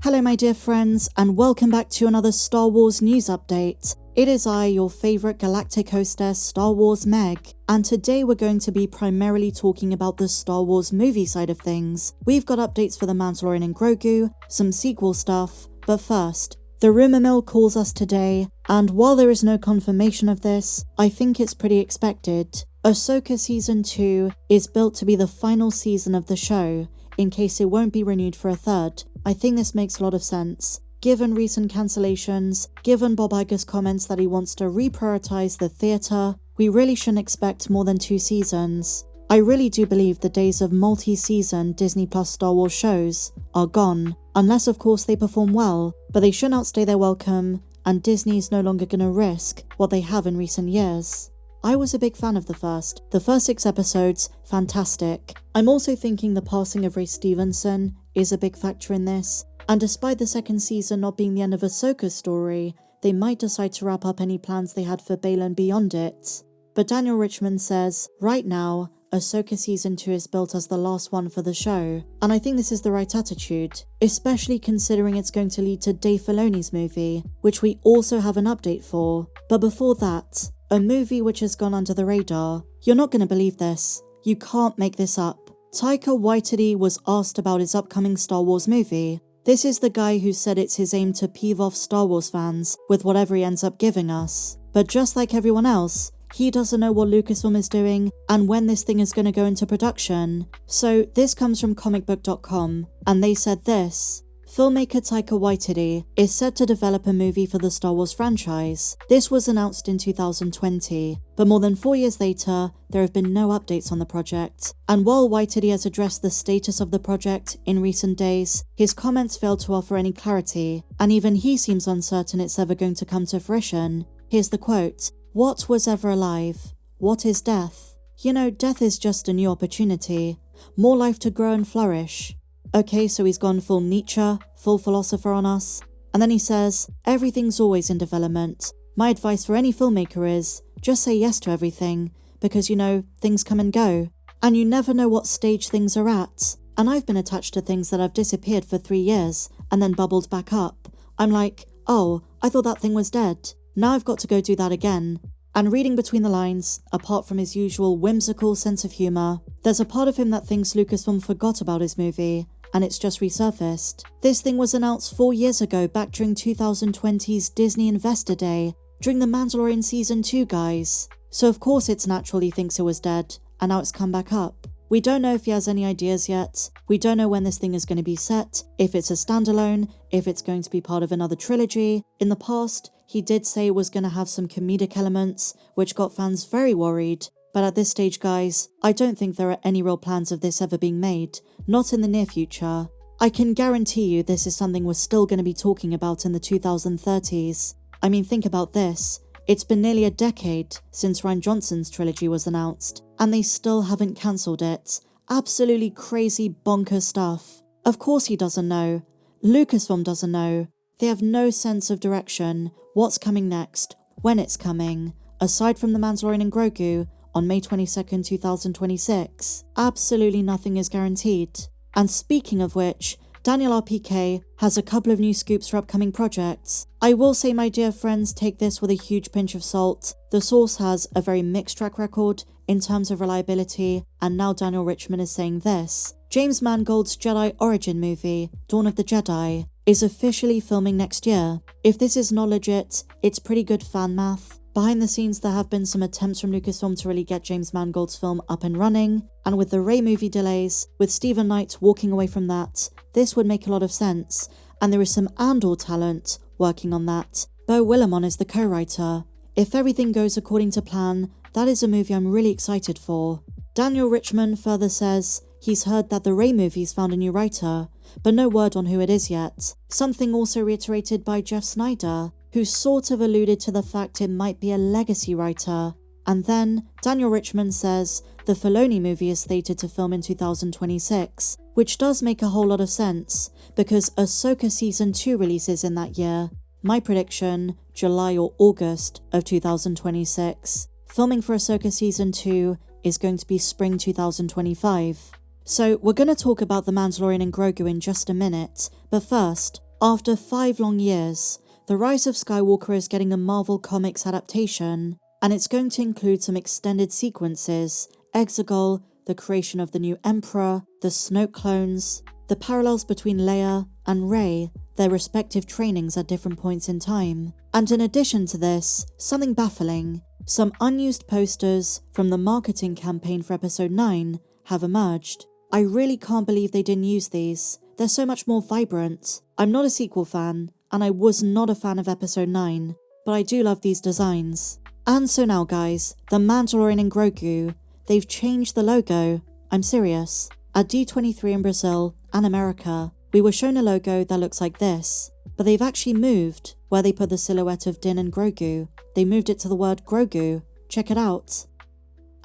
Hello my dear friends, and welcome back to another Star Wars news update. It is I, your favourite galactic hostess, Star Wars Meg, and today we're going to be primarily talking about the Star Wars movie side of things. We've got updates for the Mandalorian and Grogu, some sequel stuff, but first, the rumour mill calls us today, and while there is no confirmation of this, I think it's pretty expected. Ahsoka Season 2 is built to be the final season of the show, in case it won't be renewed for a third. I think this makes a lot of sense. Given recent cancellations, given Bob Iger's comments that he wants to reprioritize the theatre, we really shouldn't expect more than 2 seasons. I really do believe the days of multi-season Disney Plus Star Wars shows are gone, unless of course they perform well, but they shouldn't outstay their welcome, and Disney's no longer gonna risk what they have in recent years. I was a big fan of the first 6 episodes, fantastic. I'm also thinking the passing of Ray Stevenson is a big factor in this, and despite the second season not being the end of Ahsoka's story, they might decide to wrap up any plans they had for Baylan beyond it. But Daniel Richman says, right now, Ahsoka Season 2 is built as the last one for the show, and I think this is the right attitude, especially considering it's going to lead to Dave Filoni's movie, which we also have an update for. But before that, a movie which has gone under the radar. You're not going to believe this. You can't make this up. Taika Waititi was asked about his upcoming Star Wars movie. This is the guy who said it's his aim to peeve off Star Wars fans with whatever he ends up giving us. But just like everyone else, he doesn't know what Lucasfilm is doing and when this thing is going to go into production. So this comes from comicbook.com, and they said this: filmmaker Taika Waititi is set to develop a movie for the Star Wars franchise. This was announced in 2020, but more than 4 years later, there have been no updates on the project. And while Waititi has addressed the status of the project in recent days, his comments failed to offer any clarity, and even he seems uncertain it's ever going to come to fruition. Here's the quote: "What was ever alive? What is death? You know, death is just a new opportunity, more life to grow and flourish." Okay, so he's gone full Nietzsche, full philosopher on us. And then he says, everything's always in development. My advice for any filmmaker is, just say yes to everything, because you know, things come and go. And you never know what stage things are at. And I've been attached to things that have disappeared for 3 years, and then bubbled back up. I'm like, oh, I thought that thing was dead. Now I've got to go do that again. And reading between the lines, apart from his usual whimsical sense of humour, there's a part of him that thinks Lucasfilm forgot about his movie, and it's just resurfaced. This thing was announced 4 years ago, back during 2020's Disney Investor Day, during the Mandalorian Season 2, guys. So of course it's natural he thinks it was dead, and now it's come back up. We don't know if he has any ideas yet. We don't know when this thing is going to be set, if it's a standalone, if it's going to be part of another trilogy. In the past, he did say it was going to have some comedic elements, which got fans very worried. But at this stage, guys, I don't think there are any real plans of this ever being made, not in the near future. I can guarantee you this is something we're still going to be talking about in the 2030s. I mean, think about this. It's been nearly a decade since Rian Johnson's trilogy was announced, and they still haven't cancelled it. Absolutely crazy bonkers stuff. Of course he doesn't know. Lucasfilm doesn't know. They have no sense of direction, what's coming next, when it's coming. Aside from the Mandalorian and Grogu, on May 22nd, 2026. Absolutely nothing is guaranteed. And speaking of which, Daniel RPK has a couple of new scoops for upcoming projects. I will say, my dear friends, take this with a huge pinch of salt. The source has a very mixed track record in terms of reliability, and now Daniel Richman is saying this: James Mangold's Jedi origin movie, Dawn of the Jedi, is officially filming next year. If this is not legit, it's pretty good fan math. Behind the scenes, there have been some attempts from Lucasfilm to really get James Mangold's film up and running, and with the Rey movie delays, with Stephen Knight walking away from that, this would make a lot of sense, and there is some Andor talent working on that. Beau Willimon is the co-writer. If everything goes according to plan, that is a movie I'm really excited for. Daniel Richman further says he's heard that the Rey movie's found a new writer, but no word on who it is yet. Something also reiterated by Jeff Snyder, who sort of alluded to the fact it might be a legacy writer. And then, Daniel Richman says the Filoni movie is slated to film in 2026, which does make a whole lot of sense, because Ahsoka Season 2 releases in that year. My prediction, July or August of 2026. Filming for Ahsoka Season 2 is going to be spring 2025. So we're going to talk about The Mandalorian and Grogu in just a minute, but first, After 5 long years, The Rise of Skywalker is getting a Marvel Comics adaptation, and it's going to include some extended sequences, Exegol, the creation of the new Emperor, the Snoke clones, the parallels between Leia and Rey, their respective trainings at different points in time. And in addition to this, something baffling, some unused posters from the marketing campaign for Episode 9 have emerged. I really can't believe they didn't use these. They're so much more vibrant. I'm not a sequel fan, and I was not a fan of Episode 9, but I do love these designs. And so now guys, the Mandalorian and Grogu, they've changed the logo. I'm serious. At D23 in Brazil and America, we were shown a logo that looks like this, but they've actually moved where they put the silhouette of Din and Grogu. They moved it to the word Grogu. Check it out.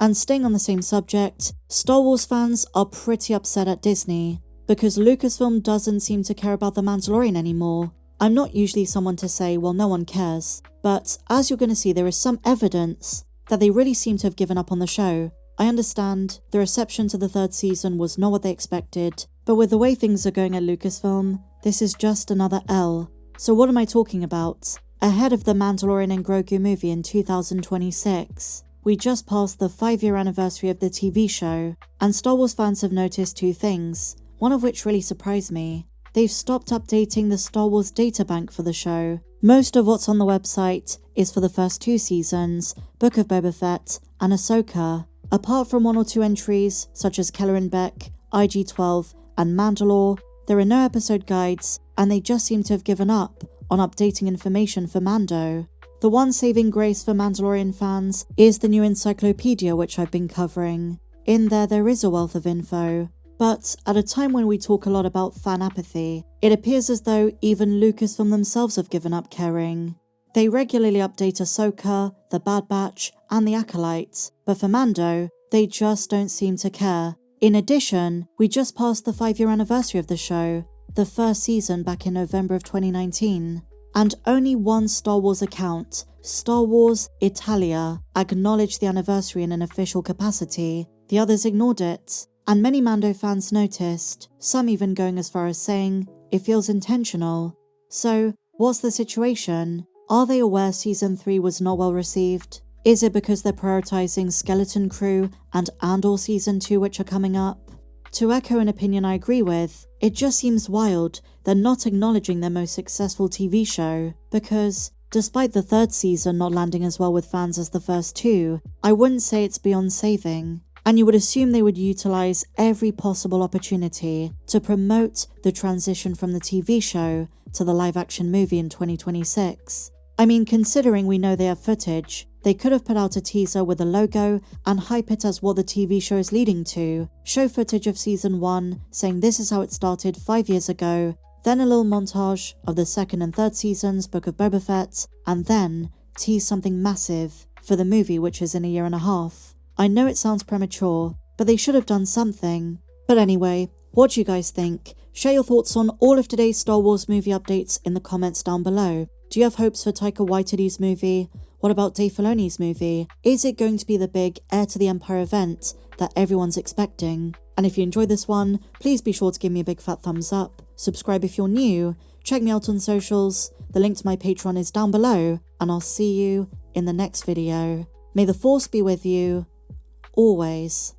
And staying on the same subject, Star Wars fans are pretty upset at Disney because Lucasfilm doesn't seem to care about The Mandalorian anymore. I'm not usually someone to say, well, no one cares, but as you're going to see, there is some evidence that they really seem to have given up on the show. I understand the reception to the 3rd season was not what they expected, but with the way things are going at Lucasfilm, this is just another L. So what am I talking about? Ahead of the Mandalorian and Grogu movie in 2026, we just passed the 5-year anniversary of the TV show, and Star Wars fans have noticed 2 things, one of which really surprised me. They've stopped updating the Star Wars databank for the show. Most of what's on the website is for the first 2 seasons, Book of Boba Fett and Ahsoka. Apart from 1 or 2 entries, such as Keller and Beck, IG-12, and Mandalore, there are no episode guides, and they just seem to have given up on updating information for Mando. The one saving grace for Mandalorian fans is the new encyclopedia which I've been covering. In there is a wealth of info. But at a time when we talk a lot about fan apathy, it appears as though even Lucasfilm themselves have given up caring. They regularly update Ahsoka, the Bad Batch, and the Acolyte, but for Mando, they just don't seem to care. In addition, we just passed the 5-year anniversary of the show, the first season back in November of 2019, and only one Star Wars account, Star Wars Italia, acknowledged the anniversary in an official capacity. The others ignored it. And many Mando fans noticed, some even going as far as saying, it feels intentional. So, what's the situation? Are they aware Season 3 was not well received? Is it because they're prioritizing Skeleton Crew and Andor Season 2 which are coming up? To echo an opinion I agree with, it just seems wild they're not acknowledging their most successful TV show, because despite the 3rd season not landing as well with fans as the first 2, I wouldn't say it's beyond saving. And you would assume they would utilize every possible opportunity to promote the transition from the TV show to the live-action movie in 2026. I mean, considering we know they have footage, they could have put out a teaser with a logo and hype it as what the TV show is leading to, show footage of Season 1 saying this is how it started 5 years ago, then a little montage of the 2nd and 3rd seasons Book of Boba Fett, and then tease something massive for the movie which is in a year and a half. I know it sounds premature, but they should have done something. But anyway, what do you guys think? Share your thoughts on all of today's Star Wars movie updates in the comments down below. Do you have hopes for Taika Waititi's movie? What about Dave Filoni's movie? Is it going to be the big Heir to the Empire event that everyone's expecting? And if you enjoyed this one, please be sure to give me a big fat thumbs up. Subscribe if you're new. Check me out on socials. The link to my Patreon is down below, and I'll see you in the next video. May the Force be with you always.